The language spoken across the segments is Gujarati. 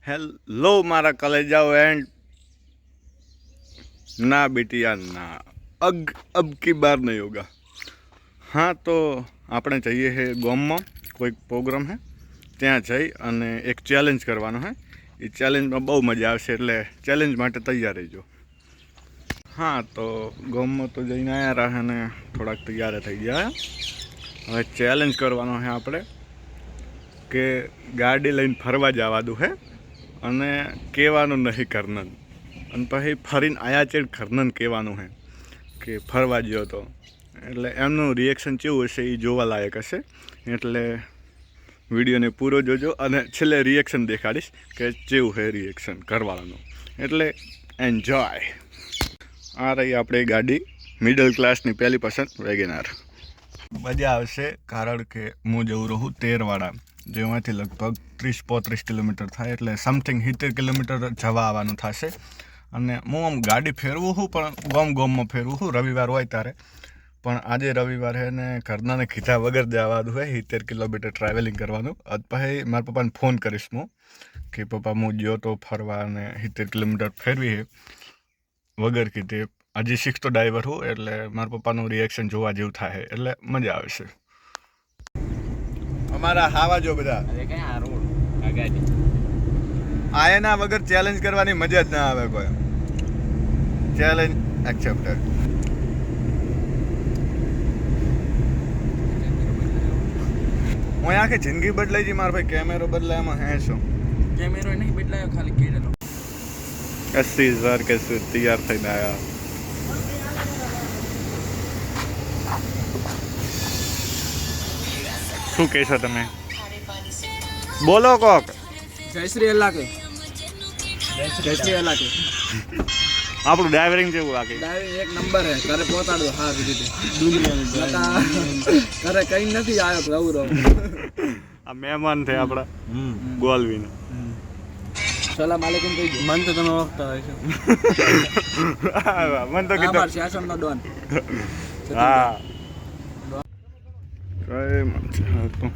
हेलो मारा कलेजाओ एंड ना बेटिया ना अब की बार नहीं होगा। हाँ तो આપણે જઈએ છે ગામમાં કોઈક પ્રોગ્રામ છે ત્યાં જઈ અને એક ચેલેન્જ કરવાનો છે। એ ચેલેન્જમાં બહુ મજા આવશે એટલે ચેલેન્જ માટે તૈયાર રહેજો। हाँ तो ગામમાં તો જઈને આવ્યા રહ્યા અને થોડાક તૈયાર થઈ ગયા। હવે ચેલેન્જ કરવાનો છે આપણે કે ગાડી લઈને ફરવા જવાનું છે અને કહેવાનું નહીં ઘરનાને, અને પછી ફરીને આયા છે ઘરનાને કહેવાનું છે કે ફરવા ગયો તો, એટલે એમનું રિએક્શન કેવું હશે એ જોવા લાયક હશે। એટલે વિડીયોને પૂરો જોજો અને છેલ્લે રિએક્શન દેખાડીશ કે કેવું છે રિએક્શન ઘરવાળાનું, એટલે એન્જોય। આ રહી આપણી ગાડી, મિડલ ક્લાસની પહેલી પસંદ વેગેનાર। મજા આવશે કારણ કે હું જવું રહું તેરવાડા, જેમાંથી લગભગ 30-35 કિલોમીટર થાય, એટલે સમથિંગ 70 કિલોમીટર જવા આવવાનું થશે। અને હું આમ ગાડી ફેરવું છું પણ ગામમાં ફેરવું છું, રવિવાર હોય ત્યારે। પણ આજે રવિવાર છે ને ઘરનાને કીધા વગર જવાનું હોય, 70 કિલોમીટર ટ્રાવેલિંગ કરવાનું। પછી મારા પપ્પાને ફોન કરીશ હું કે પપ્પા હું ગયો તો ફરવા અને 70 કિલોમીટર ફેરવી છે વગર કીધે। હજી શીખતો ડ્રાઈવર હું, એટલે મારા પપ્પાનું રિએક્શન જોવા જેવું થાય, એટલે મજા આવશે। અમારા હાવા જો બધા આયના વગર ચેલેન્જ કરવાની મજા જ ના આવે કોઈ। Challenge accepted. હું આખી જિંદગી બદલાઈ ગઈ મારા ભાઈ, કેમેરો બદલાયામાં હે શું? કેમેરો નહીં બદલાયો, ખાલી કેડેલો 80,000 કે શું તૈયાર થઈને આવ્યા। શું કહેશો તમે? બોલો કોક। જય શ્રી અલ્લાહ કે જય શ્રી અલ્લાહ કે આપણું ડ્રાઈવરિંગ જેવું લાગે, ડ્રાઈવિંગ એક નંબર હે। ઘરે પહોંચાડો સારી રીતે દુનિયાની, ઘરે કઈ નથી આવ્યો તો રહું રહું। આ મહેમાન છે આપણા ગોલવીને। સલામ આલેકુમ કહી દો। મન તો તમે ઓળખતા હોય છો। મન તો કીધું અમાર શાસનનો ડોન। હા કઈ મન છે તો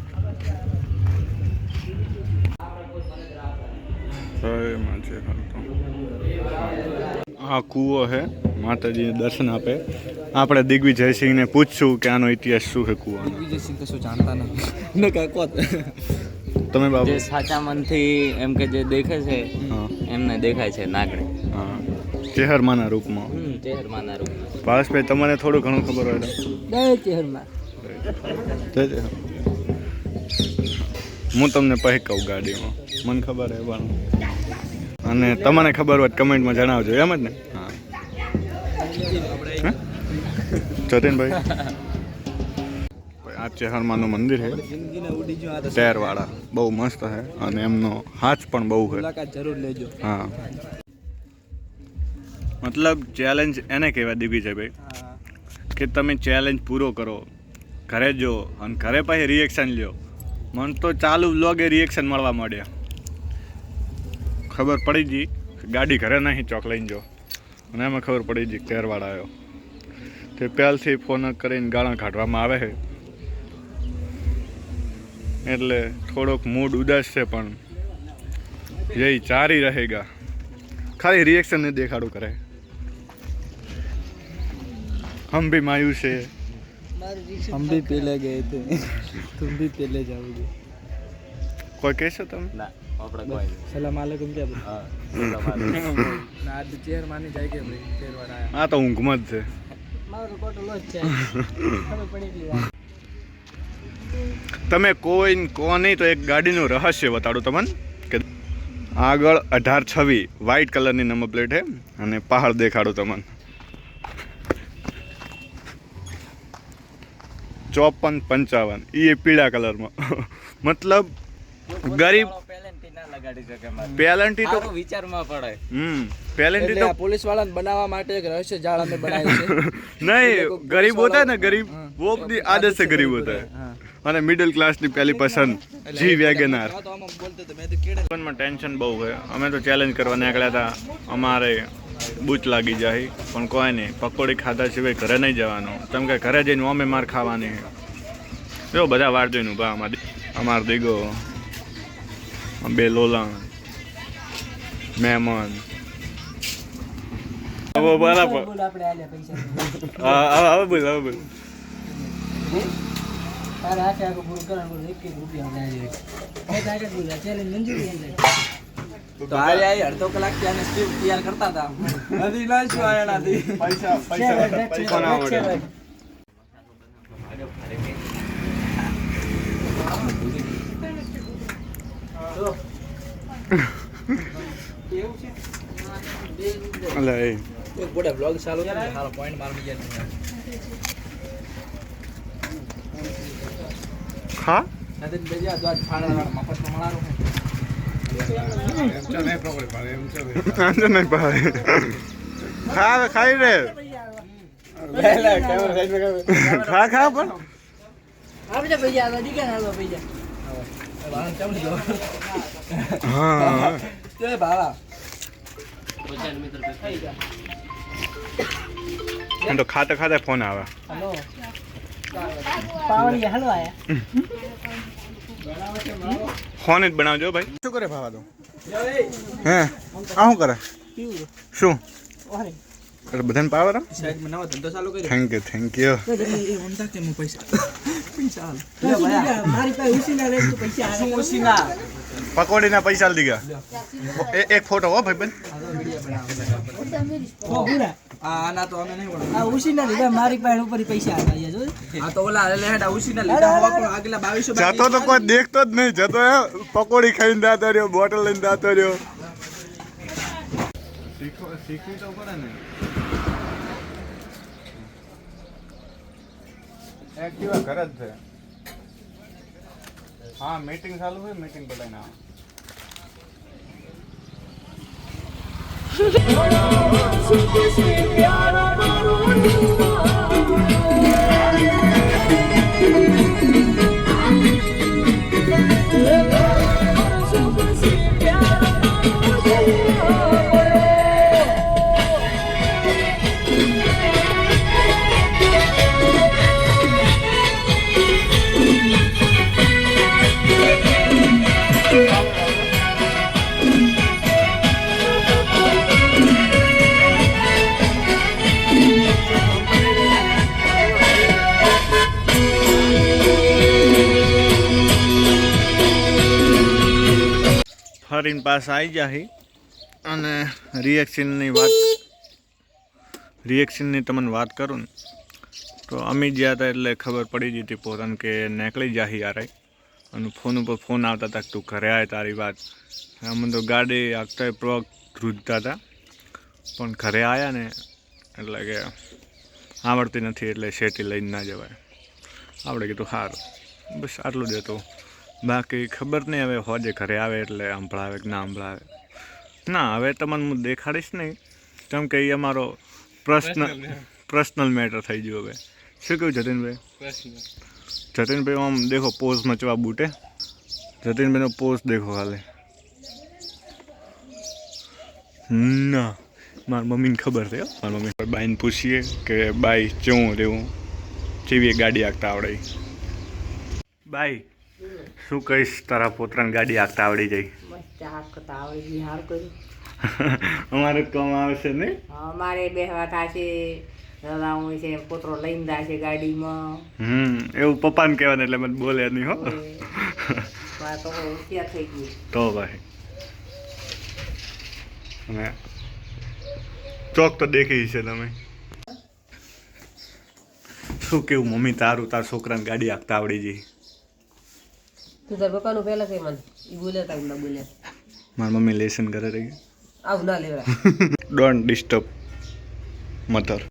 કઈ મન છે તો આ કૂવો છે, માતાજીને દર્શન આપે। આપણે દિગ્વિજયસિંહને પૂછશું કે આનો ઇતિહાસ શું છે કૂવાનો। દિગ્વિજયસિંહ કશું જાણતા નથી ને કાંઈ કોત તમે બાબુ જે સાચા મનથી એમ કે જે દેખે છે એમને દેખાય છે નાગણી। હા, ચેહરમાના રૂપમાં। ચહેરમાના રૂપમાં। પારસભાઈ તમને થોડું ઘણું ખબર હોય ચહેરમાં તો હું તમને પછી કહું ગાડીમાં, મને ખબર છે પણ, અને તમને ખબર હોય કમેન્ટમાં જણાવજો, એમ જ ને? હા જતીનભાઈ, આ ચેહરમાનું મંદિર છે તેરવાડા, બહુ મસ્ત છે અને એમનો હાથ પણ બહુ છે, મુલાકાત જરૂર લેજો। હા મતલબ ચેલેન્જ એને કહેવાય દિગ્વિજયભાઈ કે તમે ચેલેન્જ પૂરો કરો, ઘરે જો અને ઘરે પછી રિએક્શન લ્યો। મને તો ચાલુ વ્લોગે રિએક્શન મળવા માંડ્યા, ખબર પડી ગઈ ગાડી ઘરે નહીં ચોક લઈને જો, અને એમાં ખબર પડી ગઈ તેરવાડા આવ્યો। તે પહેલથી ફોન કરીને ગાળા કાઢવામાં આવે છે, એટલે થોડોક મૂડ ઉદાસ છે પણ યહી જારી રહેગા। ખાલી રિએક્શન ને દેખાડું કરે। हम भी मायूस है, हम भी पहले गए थे तुम भी पहले जाओगे। કોઈ કહેશો તમે? ના આપણે કોઈ નહીં। સલામ આલેકુમ કે હા સલામ આલેકુમ। ના આજ ચેર માની જાય કે ભાઈ તેરવાડા આયા। આ તો ઊંઘમાં જ છે। મારો કોટો લોજ છે ખબર પડી ગઈ વાત। તમે કોની તો એક ગાડીનું રહસ્ય બતાડું તમને કે આગળ 1826 વ્હાઇટ કલરની નંબર પ્લેટ છે અને પહાડ દેખાડું તમને 5455 એ પીળા કલરમાં। મતલબ ગરીબ પેલન્ટી તો વિચારમાં પડે। પેલન્ટી તો पुलिस वाला बनावा માટે એક રહસ્ય જાળ અમે બનાવ્યું છે। नहीं गरीब होता है ना, गरीब वो अपनी आदत से गरीब होता है। અને મિડલ ક્લાસની પહેલી પસંદ જી વેગેનાર। જીવનમાં ટેન્શન બહુ છે, અમે તો ચેલેન્જ કરવા નીકળ્યા હતા, અમારે બૂચ લાગી જાય પણ કોઈ નહીં, પકોડી ખાધા સિવાય ઘરે નહીં જવાનું, કેમ કે ઘરે જઈને અમે માર ખાવાની જો બધા વાર જોઈને ઊભા। અમાર દીગો બે લોલા મહેમાન હવે બરાબર બોલ આપણે આલે પૈસા હવે બોલ તારે આખે આખું પૂરું કરવાનું બોલ 1 રૂપિયા આપણે આલે એ બોલ ચેલેન્જ મંજૂરી એમ તો આ અડધો કલાક થી આને સ્ક્રિપ્ટ તૈયાર કરતા હતા નથી ના શું આયા નથી પૈસા ના મળે કેવું છે અલે એ એક ગોડા બ્લોગ ચાલુ કરે સારો પોઈન્ટ મારી ગયા ખા નથી બેજા તો આજ ફાળા મફતમાં મળારો આંજો નહીં પાડે ખા ખાઈ રે ખા પણ આપણે પૈસા આલો દીકરા આલો પૈસા વાહન કેમ લીધો હા તે બાળા એમ તો ખાતા ફોન આવે હલો પાવડી હાલો આયા ફોન જ બનાવજો ભાઈ શું કરે ભાવા તો હે આ શું કરે પીવું શું ઓરે એટલે બધાને પાવે રમ સાઈડ માં નવો ધંધો ચાલુ કર્યો થેન્ક યુ એ ઓનતા કે મો પૈસા હાલ મારી પાસે ઉસીના લે તો પૈસા આલે શું ઓસીના પકોડીના પૈસા લઈ ગયા એક ફોટો હો ભાઈ બેન ઓ પૂરા આના તો અમે નહીં વળો આ ઉસીના લીધા મારી પાસે ઉપર પૈસા આયા જો આ તો ઓલા લેડા ઉસીના લીધા હોવા પણ આગલા 2200 જતો તો કોઈ દેખતો જ નહીં જતો એ પકોડી ખાઈને દાતો રહ્યો બોટલ લઈને દાતો રહ્યો શીખવી તો પડે ને એક્ટિવા ઘર જ છે હા મીટિંગ ચાલુ હોય મીટિંગ બધાને આવે ફરીને પાછા આવી જાય અને રિએક્શનની તમને વાત કરું ને તો અમે ગયા હતા એટલે ખબર પડી ગઈ હતી પોતાને કે નીકળી જાય યાર અને ફોન ઉપર ફોન આવતા હતા તું ઘરે આવે તારી વાત અમે તો ગાડી આગતા પ્રોગ ધ્રુજતા હતા પણ ઘરે આવ્યા ને એટલે કે આવડતી નથી એટલે શેટી લઈને ના જવાય આપણે કીધું સારું બસ આટલું જ હતું બાકી ખબર નહીં હવે હોજે ઘરે આવે એટલે સંભળાવે કે ના સંભળાવે ના હવે તમને હું દેખાડીશ નહીં કેમ કે એ અમારો પર્સનલ મેટર થઈ ગયું હવે શું કહ્યું જતીનભાઈ આમ દેખો પોઝ મચવા બૂટે જતીનભાઈનો પોઝ દેખો ખાલી ના મારી મમ્મીને ખબર છે મારી મમ્મી બાઈને પૂછીએ કે બાઈ ચેવું રહેવું ચેવી ગાડી હાંકતા આવડે બાઈ શું કહીશ તારા પોતાની ગાડી હાંકતા આવડી જાય મસ્ત હાંકતા આવડી ગઈ હાર કર્યું અમારે કામ આવશે નહીં અમારે બેહવા થશે રલાવું છે પોતરો લઈને જશે ગાડીમાં એવું પપ્પાને કહેવાનું એટલે મને બોલે નહીં હો મારા તો હોશિયાર થઈ ગયું તો ભાઈ અને ચોક તો દેખી છે તમે શું કેવું મમ્મી તાર છોકરાને ગાડી હાંકતા આવડી જઈ તું તાર પપ્પાનું પહેલા કઈ મને એ બોલ્યા તા ના બોલ્યા મારી મમ્મી લેસન કરે રહી આવું ના લેવડા ડોન્ટ ડિસ્ટર્બ મધર